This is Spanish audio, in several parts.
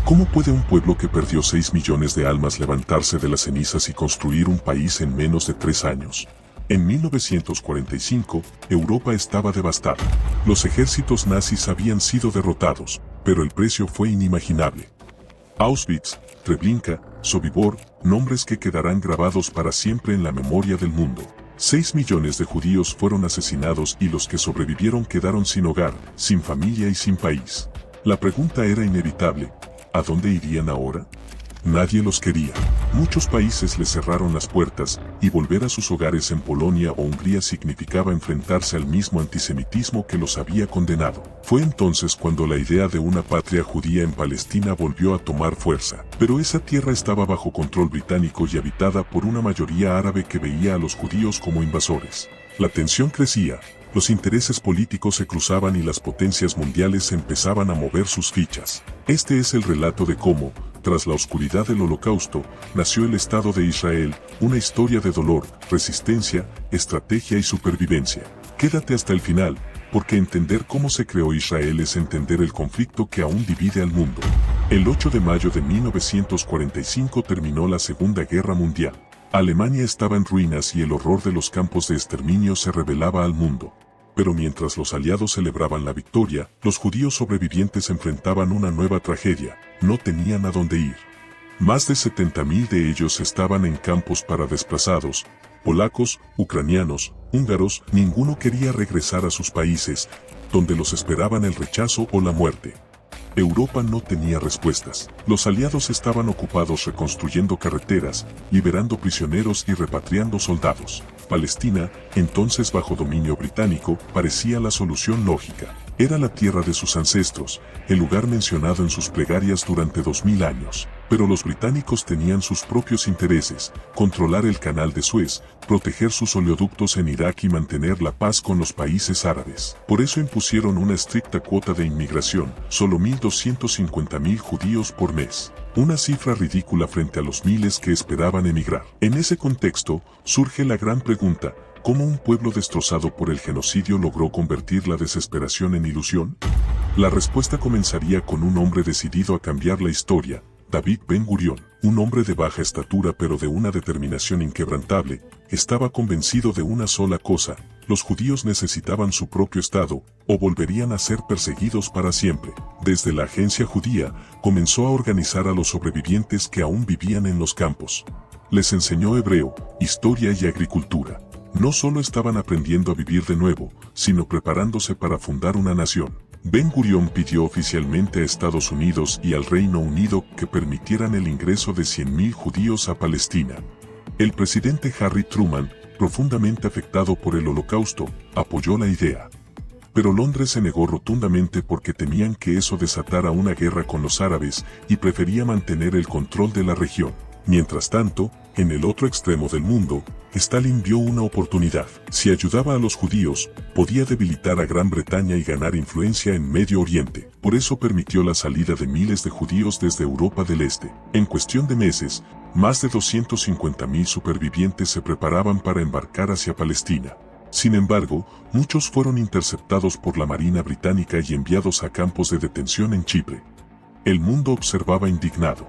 ¿Cómo puede un pueblo que perdió 6 millones de almas levantarse de las cenizas y construir un país en menos de 3 años? En 1945, Europa estaba devastada. Los ejércitos nazis habían sido derrotados, pero el precio fue inimaginable. Auschwitz, Treblinka, Sobibor, nombres que quedarán grabados para siempre en la memoria del mundo. 6 millones de judíos fueron asesinados y los que sobrevivieron quedaron sin hogar, sin familia y sin país. La pregunta era inevitable: ¿a dónde irían ahora? Nadie los quería. Muchos países les cerraron las puertas, y volver a sus hogares en Polonia o Hungría significaba enfrentarse al mismo antisemitismo que los había condenado. Fue entonces cuando la idea de una patria judía en Palestina volvió a tomar fuerza. Pero esa tierra estaba bajo control británico y habitada por una mayoría árabe que veía a los judíos como invasores. La tensión crecía, los intereses políticos se cruzaban y las potencias mundiales empezaban a mover sus fichas. Este es el relato de cómo, tras la oscuridad del Holocausto, nació el Estado de Israel, una historia de dolor, resistencia, estrategia y supervivencia. Quédate hasta el final, porque entender cómo se creó Israel es entender el conflicto que aún divide al mundo. El 8 de mayo de 1945 terminó la Segunda Guerra Mundial. Alemania estaba en ruinas y el horror de los campos de exterminio se revelaba al mundo. Pero mientras los aliados celebraban la victoria, los judíos sobrevivientes enfrentaban una nueva tragedia: no tenían a dónde ir. Más de 70.000 de ellos estaban en campos para desplazados, polacos, ucranianos, húngaros. Ninguno quería regresar a sus países, donde los esperaban el rechazo o la muerte. Europa no tenía respuestas. Los aliados estaban ocupados reconstruyendo carreteras, liberando prisioneros y repatriando soldados. Palestina, entonces bajo dominio británico, parecía la solución lógica. Era la tierra de sus ancestros, el lugar mencionado en sus plegarias durante 2000 años. Pero los británicos tenían sus propios intereses: controlar el canal de Suez, proteger sus oleoductos en Irak y mantener la paz con los países árabes. Por eso impusieron una estricta cuota de inmigración, solo 1.250.000 judíos por mes. Una cifra ridícula frente a los miles que esperaban emigrar. En ese contexto, surge la gran pregunta: ¿cómo un pueblo destrozado por el genocidio logró convertir la desesperación en ilusión? La respuesta comenzaría con un hombre decidido a cambiar la historia: David Ben Gurión. Un hombre de baja estatura pero de una determinación inquebrantable, estaba convencido de una sola cosa: los judíos necesitaban su propio Estado, o volverían a ser perseguidos para siempre. Desde la agencia judía, comenzó a organizar a los sobrevivientes que aún vivían en los campos. Les enseñó hebreo, historia y agricultura. No solo estaban aprendiendo a vivir de nuevo, sino preparándose para fundar una nación. Ben Gurión pidió oficialmente a Estados Unidos y al Reino Unido que permitieran el ingreso de 100.000 judíos a Palestina. El presidente Harry Truman, profundamente afectado por el Holocausto, apoyó la idea. Pero Londres se negó rotundamente porque temían que eso desatara una guerra con los árabes y prefería mantener el control de la región. Mientras tanto, en el otro extremo del mundo, Stalin vio una oportunidad. Si ayudaba a los judíos, podía debilitar a Gran Bretaña y ganar influencia en Medio Oriente. Por eso permitió la salida de miles de judíos desde Europa del Este. En cuestión de meses, más de 250.000 supervivientes se preparaban para embarcar hacia Palestina. Sin embargo, muchos fueron interceptados por la Marina británica y enviados a campos de detención en Chipre. El mundo observaba indignado.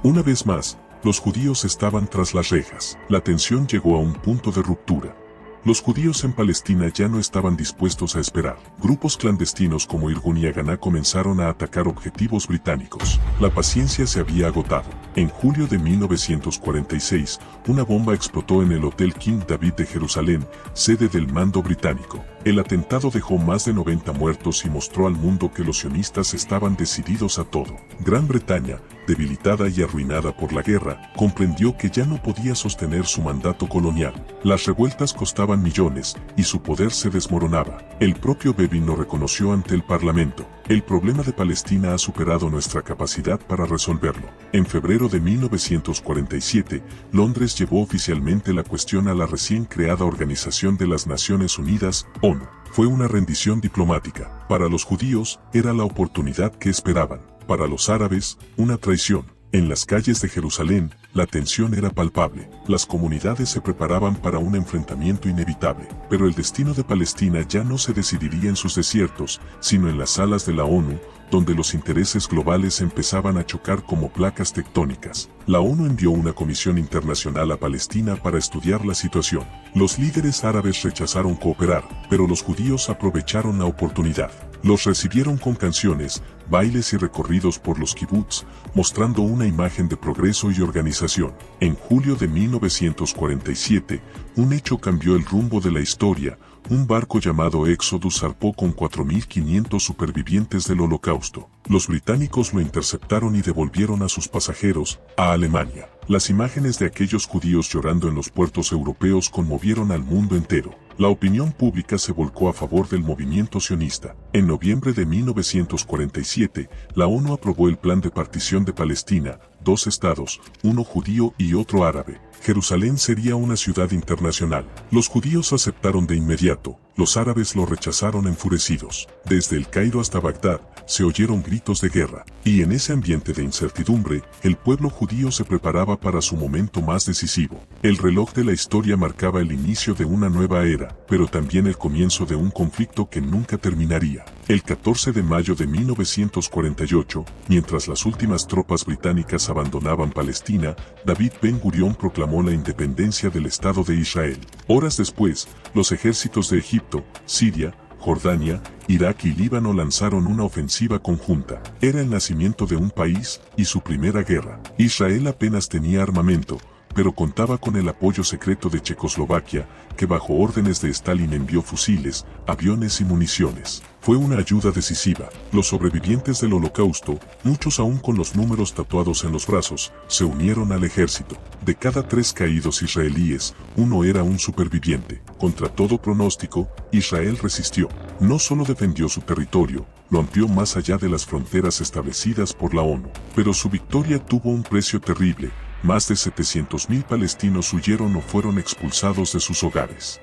Una vez más, los judíos estaban tras las rejas. La tensión llegó a un punto de ruptura. Los judíos en Palestina ya no estaban dispuestos a esperar. Grupos clandestinos como Irgun y Haganá comenzaron a atacar objetivos británicos. La paciencia se había agotado. En julio de 1946, una bomba explotó en el Hotel King David de Jerusalén, sede del mando británico. El atentado dejó más de 90 muertos y mostró al mundo que los sionistas estaban decididos a todo. Gran Bretaña, debilitada y arruinada por la guerra, comprendió que ya no podía sostener su mandato colonial. Las revueltas costaban millones, y su poder se desmoronaba. El propio Bevin lo reconoció ante el Parlamento: el problema de Palestina ha superado nuestra capacidad para resolverlo. En febrero de 1947, Londres llevó oficialmente la cuestión a la recién creada Organización de las Naciones Unidas, ONU. Fue una rendición diplomática. Para los judíos, era la oportunidad que esperaban. Para los árabes, una traición. En las calles de Jerusalén, la tensión era palpable. Las comunidades se preparaban para un enfrentamiento inevitable, pero el destino de Palestina ya no se decidiría en sus desiertos, sino en las salas de la ONU, donde los intereses globales empezaban a chocar como placas tectónicas. La ONU envió una comisión internacional a Palestina para estudiar la situación. Los líderes árabes rechazaron cooperar, pero los judíos aprovecharon la oportunidad. Los recibieron con canciones, bailes y recorridos por los kibutz, mostrando una imagen de progreso y organización. En julio de 1947, un hecho cambió el rumbo de la historia. Un barco llamado Exodus zarpó con 4.500 supervivientes del Holocausto. Los británicos lo interceptaron y devolvieron a sus pasajeros a Alemania. Las imágenes de aquellos judíos llorando en los puertos europeos conmovieron al mundo entero. La opinión pública se volcó a favor del movimiento sionista. En noviembre de 1947, la ONU aprobó el plan de partición de Palestina, 2 estados, uno judío y otro árabe. Jerusalén sería una ciudad internacional. Los judíos aceptaron de inmediato, los árabes lo rechazaron enfurecidos. Desde el Cairo hasta Bagdad, se oyeron gritos de guerra, y en ese ambiente de incertidumbre, el pueblo judío se preparaba para su momento más decisivo. El reloj de la historia marcaba el inicio de una nueva era, pero también el comienzo de un conflicto que nunca terminaría. El 14 de mayo de 1948, mientras las últimas tropas británicas abandonaban Palestina, David Ben-Gurión proclamó la independencia del Estado de Israel. Horas después, los ejércitos de Egipto, Siria, Jordania, Irak y Líbano lanzaron una ofensiva conjunta. Era el nacimiento de un país y su primera guerra. Israel apenas tenía armamento, pero contaba con el apoyo secreto de Checoslovaquia, que bajo órdenes de Stalin envió fusiles, aviones y municiones. Fue una ayuda decisiva. Los sobrevivientes del Holocausto, muchos aún con los números tatuados en los brazos, se unieron al ejército. De cada 3 caídos israelíes, uno era un superviviente. Contra todo pronóstico, Israel resistió. No solo defendió su territorio, lo amplió más allá de las fronteras establecidas por la ONU. Pero su victoria tuvo un precio terrible. Más de 700.000 palestinos huyeron o fueron expulsados de sus hogares.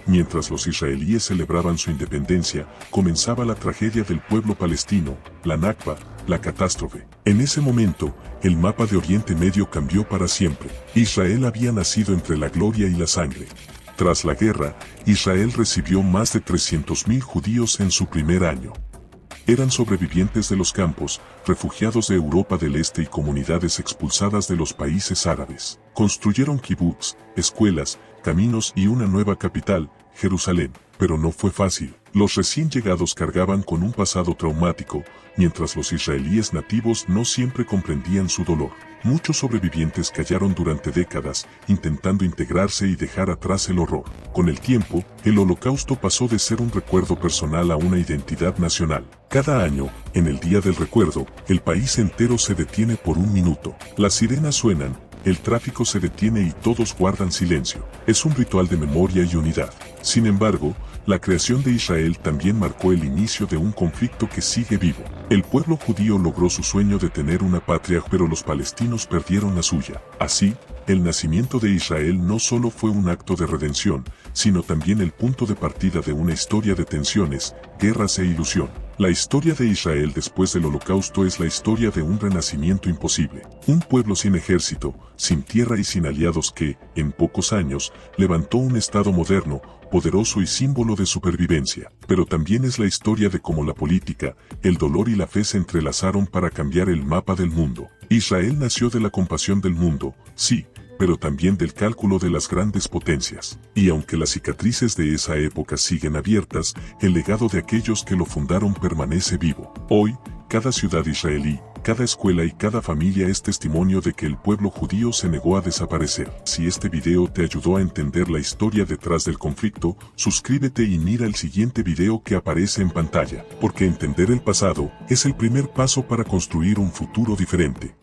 Mientras los israelíes celebraban su independencia, comenzaba la tragedia del pueblo palestino, la Nakba, la catástrofe. En ese momento, el mapa de Oriente Medio cambió para siempre. Israel había nacido entre la gloria y la sangre. Tras la guerra, Israel recibió más de 300.000 judíos en su primer año. Eran sobrevivientes de los campos, refugiados de Europa del Este y comunidades expulsadas de los países árabes. Construyeron kibutz, escuelas, caminos y una nueva capital, Jerusalén. Pero no fue fácil. Los recién llegados cargaban con un pasado traumático, mientras los israelíes nativos no siempre comprendían su dolor. Muchos sobrevivientes callaron durante décadas, intentando integrarse y dejar atrás el horror. Con el tiempo, el Holocausto pasó de ser un recuerdo personal a una identidad nacional. Cada año, en el Día del Recuerdo, el país entero se detiene por un minuto. Las sirenas suenan, el tráfico se detiene y todos guardan silencio. Es un ritual de memoria y unidad. Sin embargo, la creación de Israel también marcó el inicio de un conflicto que sigue vivo. El pueblo judío logró su sueño de tener una patria, pero los palestinos perdieron la suya. Así, el nacimiento de Israel no solo fue un acto de redención, sino también el punto de partida de una historia de tensiones, guerras e ilusión. La historia de Israel después del Holocausto es la historia de un renacimiento imposible. Un pueblo sin ejército, sin tierra y sin aliados que, en pocos años, levantó un Estado moderno, poderoso y símbolo de supervivencia. Pero también es la historia de cómo la política, el dolor y la fe se entrelazaron para cambiar el mapa del mundo. Israel nació de la compasión del mundo, sí, pero también del cálculo de las grandes potencias. Y aunque las cicatrices de esa época siguen abiertas, el legado de aquellos que lo fundaron permanece vivo. Hoy, cada ciudad israelí, cada escuela y cada familia es testimonio de que el pueblo judío se negó a desaparecer. Si este video te ayudó a entender la historia detrás del conflicto, suscríbete y mira el siguiente video que aparece en pantalla, porque entender el pasado es el primer paso para construir un futuro diferente.